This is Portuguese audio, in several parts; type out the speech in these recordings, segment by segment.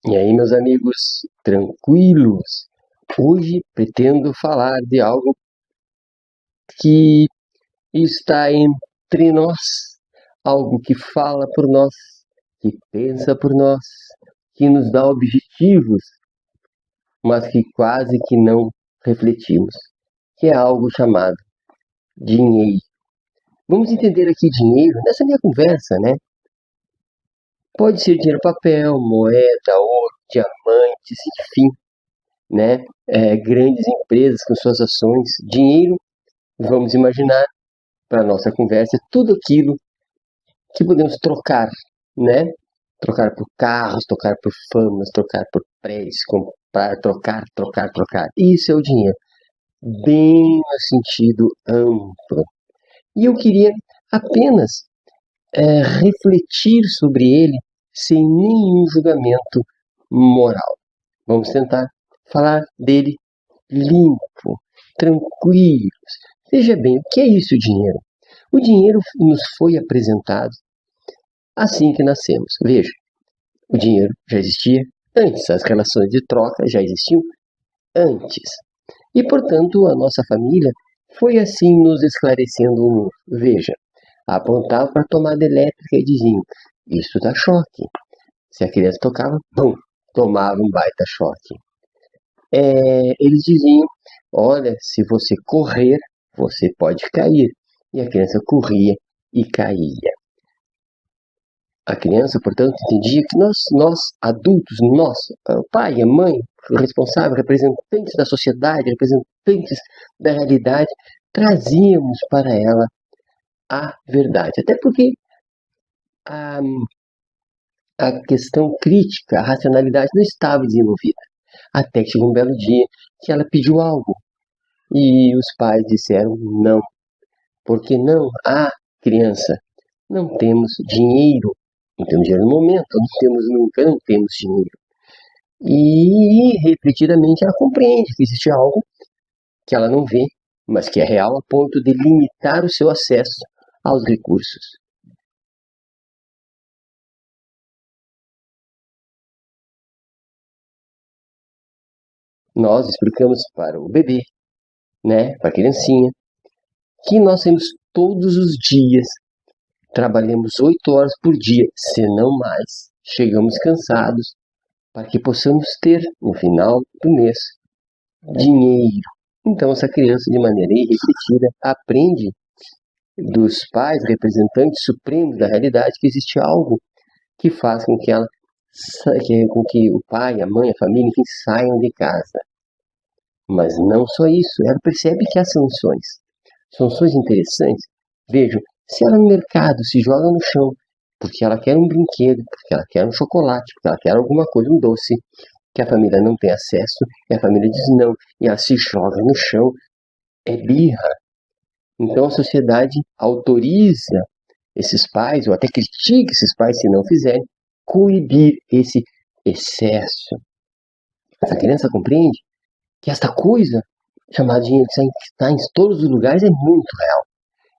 E aí, meus amigos, tranquilos? Hoje pretendo falar de algo que está entre nós, algo que fala por nós, que pensa por nós, que nos dá objetivos, mas que quase que não refletimos, que é algo chamado dinheiro. Vamos entender aqui dinheiro nessa minha conversa, né? Pode ser dinheiro papel, moeda, ouro, diamantes, enfim, né? Grandes empresas com suas ações, dinheiro, vamos imaginar para a nossa conversa tudo aquilo que podemos trocar, né? Trocar por carros, trocar por famas, trocar por prédios, comprar, trocar. Isso é o dinheiro, bem no sentido amplo. E eu queria apenas refletir sobre ele sem nenhum julgamento moral. Vamos tentar falar dele limpo, tranquilos. Veja bem, o que é isso, o dinheiro? O dinheiro nos foi apresentado assim que nascemos. Veja, o dinheiro já existia antes, as relações de troca já existiam antes. E, portanto, a nossa família foi assim nos esclarecendo o mundo. Veja, apontava para a tomada elétrica e diziam, isso dá choque. Se a criança tocava, bum, tomava um baita choque. Eles diziam, olha, se você correr, você pode cair. E a criança corria e caía. A criança, portanto, entendia que nós adultos, nós, o pai, a mãe, o responsável, representantes da sociedade, representantes da realidade, trazíamos para ela a verdade. Até porque a questão crítica, a racionalidade não estava desenvolvida. Até que chegou um belo dia que ela pediu algo. E os pais disseram não. Por que não? Ah, criança, não temos dinheiro. Não temos dinheiro no momento, não temos nunca, não temos dinheiro. E refletidamente ela compreende que existe algo que ela não vê, mas que é real a ponto de limitar o seu acesso aos recursos. Nós explicamos para o bebê, né, para a criancinha, que nós temos todos os dias, trabalhamos 8 horas por dia, se não mais, chegamos cansados, para que possamos ter, no final do mês, dinheiro. Então, essa criança, de maneira irrefletida, aprende dos pais, representantes supremos da realidade, que existe algo que faz com que com que o pai, a mãe, a família, enfim, saiam de casa. Mas não só isso, ela percebe que há sanções interessantes. Vejam, se ela no mercado se joga no chão porque ela quer um brinquedo, porque ela quer um chocolate, porque ela quer alguma coisa, um doce, que a família não tem acesso, e a família diz não, e ela se joga no chão, é birra. Então a sociedade autoriza esses pais, ou até critica esses pais se não fizerem, coibir esse excesso. Essa criança compreende que esta coisa chamada dinheiro que está em todos os lugares é muito real.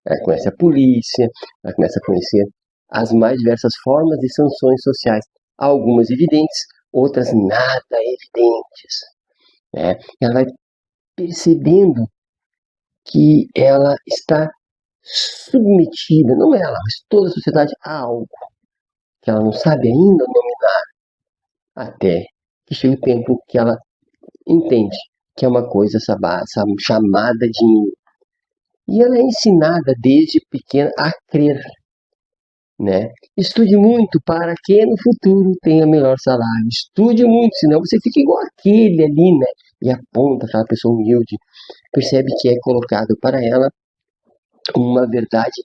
Ela conhece a polícia, ela começa a conhecer as mais diversas formas de sanções sociais, algumas evidentes, outras nada evidentes. Né? Ela vai percebendo que ela está submetida, não ela, mas toda a sociedade, a algo que ela não sabe ainda nominar, até que chega o tempo que ela entende que é uma coisa chamada dinheiro. E ela é ensinada desde pequena a crer, né? Estude muito para que no futuro tenha melhor salário. Estude muito, senão você fica igual aquele ali, né? E aponta aquela pessoa humilde, percebe que é colocado para ela uma verdade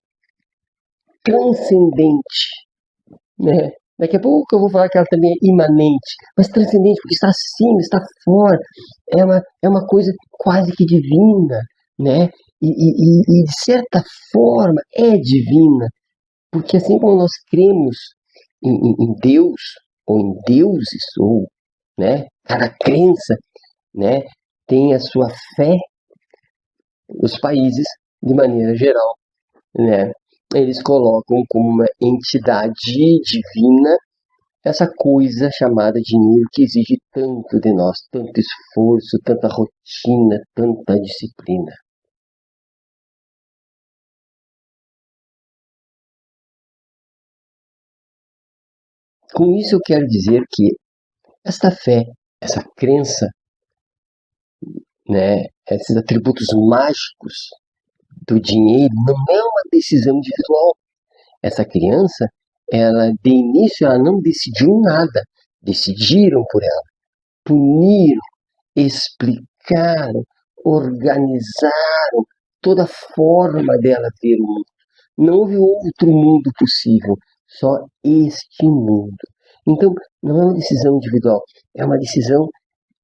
transcendente, né? Daqui a pouco eu vou falar que ela também é imanente, mas transcendente, porque está acima, está fora, é uma coisa quase que divina, né? E de certa forma é divina, porque assim como nós cremos em Deus, ou em deuses, ou, né, cada crença, né, tem a sua fé, os países, de maneira geral, né, eles colocam como uma entidade divina essa coisa chamada dinheiro que exige tanto de nós, tanto esforço, tanta rotina, tanta disciplina. Com isso eu quero dizer que esta fé, essa crença, né, esses atributos mágicos do dinheiro não é uma decisão individual. Essa criança, ela de início ela não decidiu nada, decidiram por ela, puniram, explicaram, organizaram toda a forma dela ver o mundo. Não houve outro mundo possível, só este mundo. Então, não é uma decisão individual, é uma decisão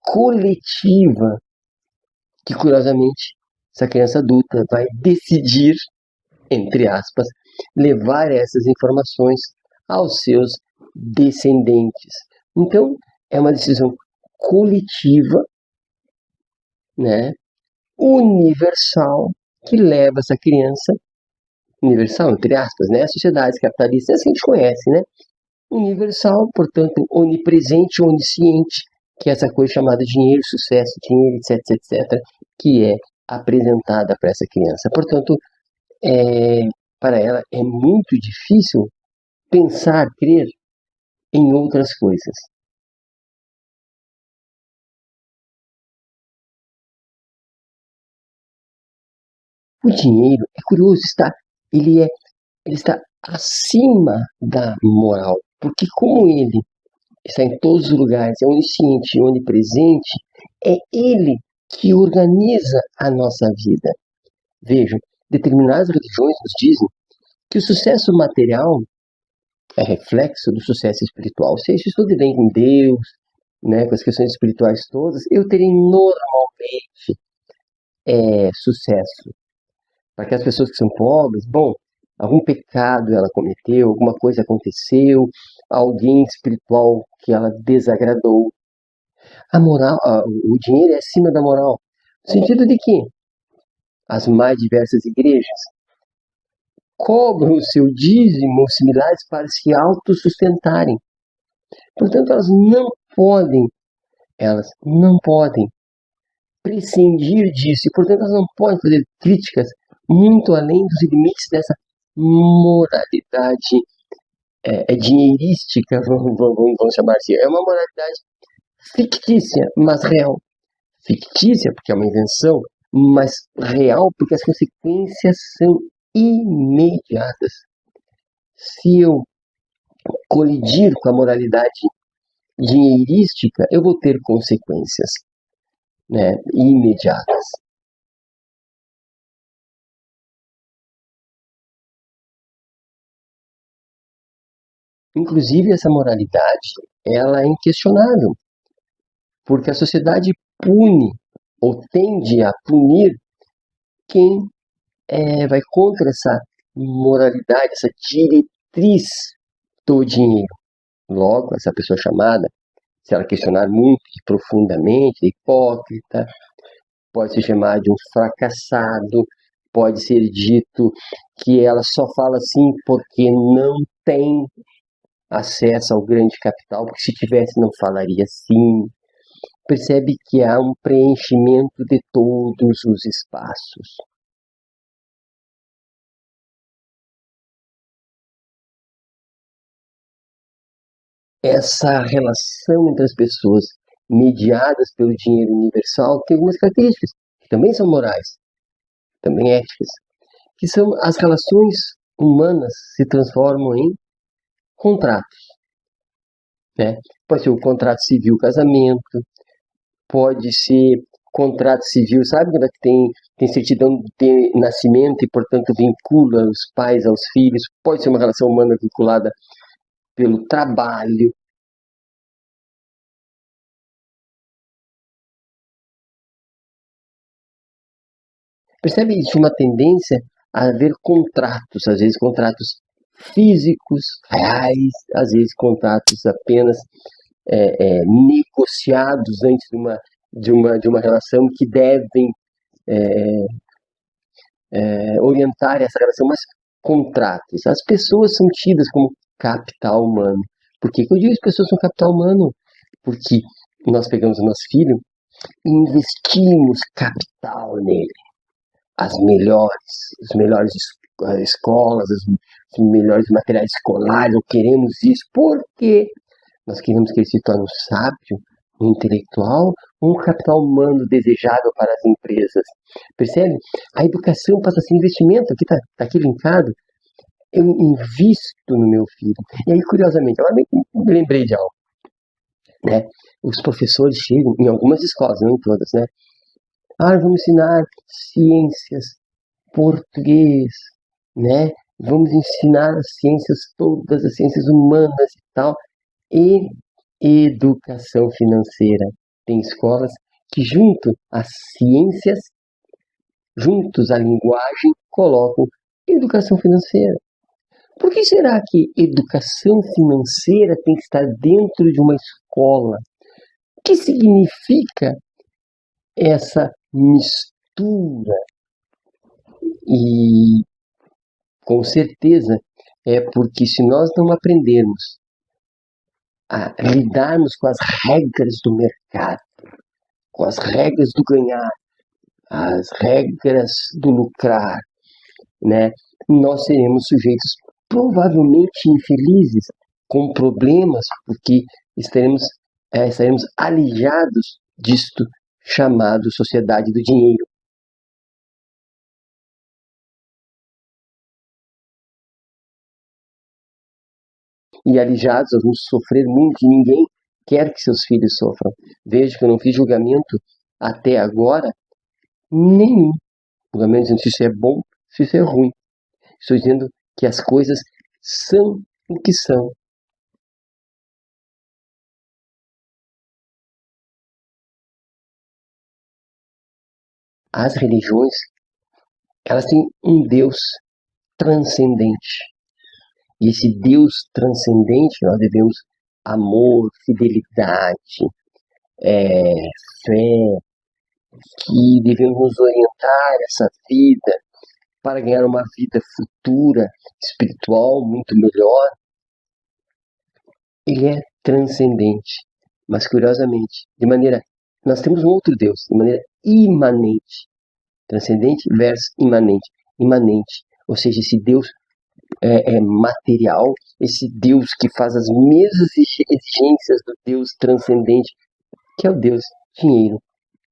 coletiva que, curiosamente, essa criança adulta vai decidir, entre aspas, levar essas informações aos seus descendentes. Então, é uma decisão coletiva, né, universal, que leva essa criança, universal, entre aspas, né, as sociedades capitalistas que a gente conhece, né, universal, portanto, onipresente, onisciente, que é essa coisa chamada dinheiro, sucesso, dinheiro, etc, etc, que é apresentada para essa criança. Portanto, para ela é muito difícil pensar, crer em outras coisas. O dinheiro, é curioso, ele está acima da moral, porque como ele está em todos os lugares, é onisciente e onipresente, é ele que organiza a nossa vida. Vejam, determinadas religiões nos dizem que o sucesso material é reflexo do sucesso espiritual. Se isso tudo vem com Deus, né, com as questões espirituais todas, eu terei normalmente sucesso. Para aquelas pessoas que são pobres, bom, algum pecado ela cometeu, alguma coisa aconteceu, alguém espiritual que ela desagradou. A moral, o dinheiro é acima da moral. No sentido de que as mais diversas igrejas cobram o seu dízimo ou similares para se autossustentarem. Portanto, elas não podem prescindir disso e, portanto, elas não podem fazer críticas muito além dos limites dessa moralidade dinheirística, vamos chamar assim. É uma moralidade fictícia, mas real. Fictícia, porque é uma invenção, mas real, porque as consequências são imediatas. Se eu colidir com a moralidade dinheirística, eu vou ter consequências, né, imediatas. Inclusive, essa moralidade, ela é inquestionável, porque a sociedade pune ou tende a punir quem vai contra essa moralidade, essa diretriz do dinheiro. Logo, essa pessoa chamada, se ela questionar muito e profundamente, é hipócrita, pode ser chamada de um fracassado, pode ser dito que ela só fala assim porque não tem acesso ao grande capital, porque se tivesse não falaria assim. Percebe que há um preenchimento de todos os espaços. Essa relação entre as pessoas mediadas pelo dinheiro universal tem algumas características que também são morais, também éticas, que são as relações humanas se transformam em contratos, né? Pode ser o contrato civil, casamento, pode ser contrato civil, sabe quando é que tem certidão de nascimento e, portanto, vincula os pais aos filhos, pode ser uma relação humana vinculada pelo trabalho. Percebe? Existe uma tendência a haver contratos, às vezes contratos físicos, reais, às vezes contratos apenas negociados antes de uma relação que devem orientar essa relação, mas contratos. As pessoas são tidas como capital humano. Por que eu digo as pessoas são capital humano? Porque nós pegamos o nosso filho e investimos capital nele. As melhores escolas, os melhores materiais escolares, ou queremos isso. Por quê? Nós queremos que ele se torne um sábio, um intelectual, um capital humano desejável para as empresas. Percebe? A educação passa a ser investimento. Aqui está aqui linkado. Eu invisto no meu filho. E aí, curiosamente, agora me lembrei de algo. Né? Os professores chegam, em algumas escolas, não em todas, né? Vamos ensinar ciências, português, né? Vamos ensinar as ciências todas, as ciências humanas e tal, e educação financeira. Tem escolas que junto às ciências, juntos à linguagem, colocam educação financeira. Por que será que educação financeira tem que estar dentro de uma escola? O que significa essa mistura? E com certeza é porque se nós não aprendermos a lidarmos com as regras do mercado, com as regras do ganhar, as regras do lucrar, né, nós seremos sujeitos provavelmente infelizes, com problemas, porque estaremos alijados disto chamado sociedade do dinheiro. E alijados, nós vamos sofrer muito, e ninguém quer que seus filhos sofram. Veja que eu não fiz julgamento até agora nenhum. Julgamento dizendo se isso é bom, se isso é ruim. Estou dizendo que as coisas são o que são. As religiões, elas têm um Deus transcendente. E esse Deus transcendente, nós devemos amor, fidelidade, fé, que devemos nos orientar essa vida para ganhar uma vida futura, espiritual, muito melhor. Ele é transcendente, mas curiosamente, nós temos um outro Deus, de maneira imanente. Transcendente versus imanente. Imanente, ou seja, esse Deus é material, esse Deus que faz as mesmas exigências do Deus transcendente, que é o Deus dinheiro,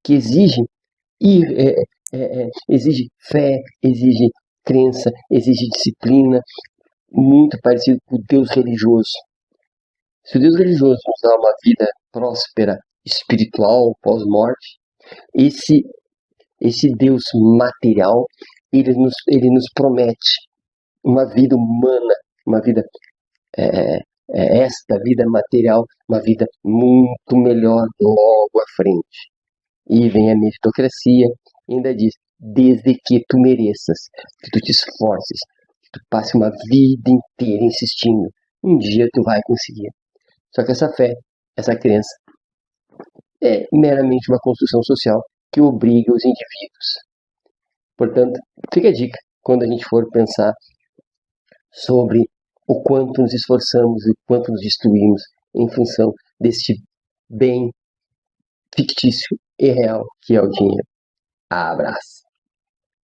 que exige fé, exige crença, exige disciplina, muito parecido com o Deus religioso. Se o Deus religioso nos dá uma vida próspera, espiritual, pós-morte, esse Deus material, ele nos promete uma vida humana, uma vida, esta vida material, uma vida muito melhor logo à frente. E vem a meritocracia, e ainda diz, desde que tu mereças, que tu te esforces, que tu passe uma vida inteira insistindo, um dia tu vai conseguir. Só que essa fé, essa crença, é meramente uma construção social que obriga os indivíduos. Portanto, fica a dica quando a gente for pensar sobre o quanto nos esforçamos e o quanto nos destruímos em função deste bem fictício e real que é o dinheiro. Abraço!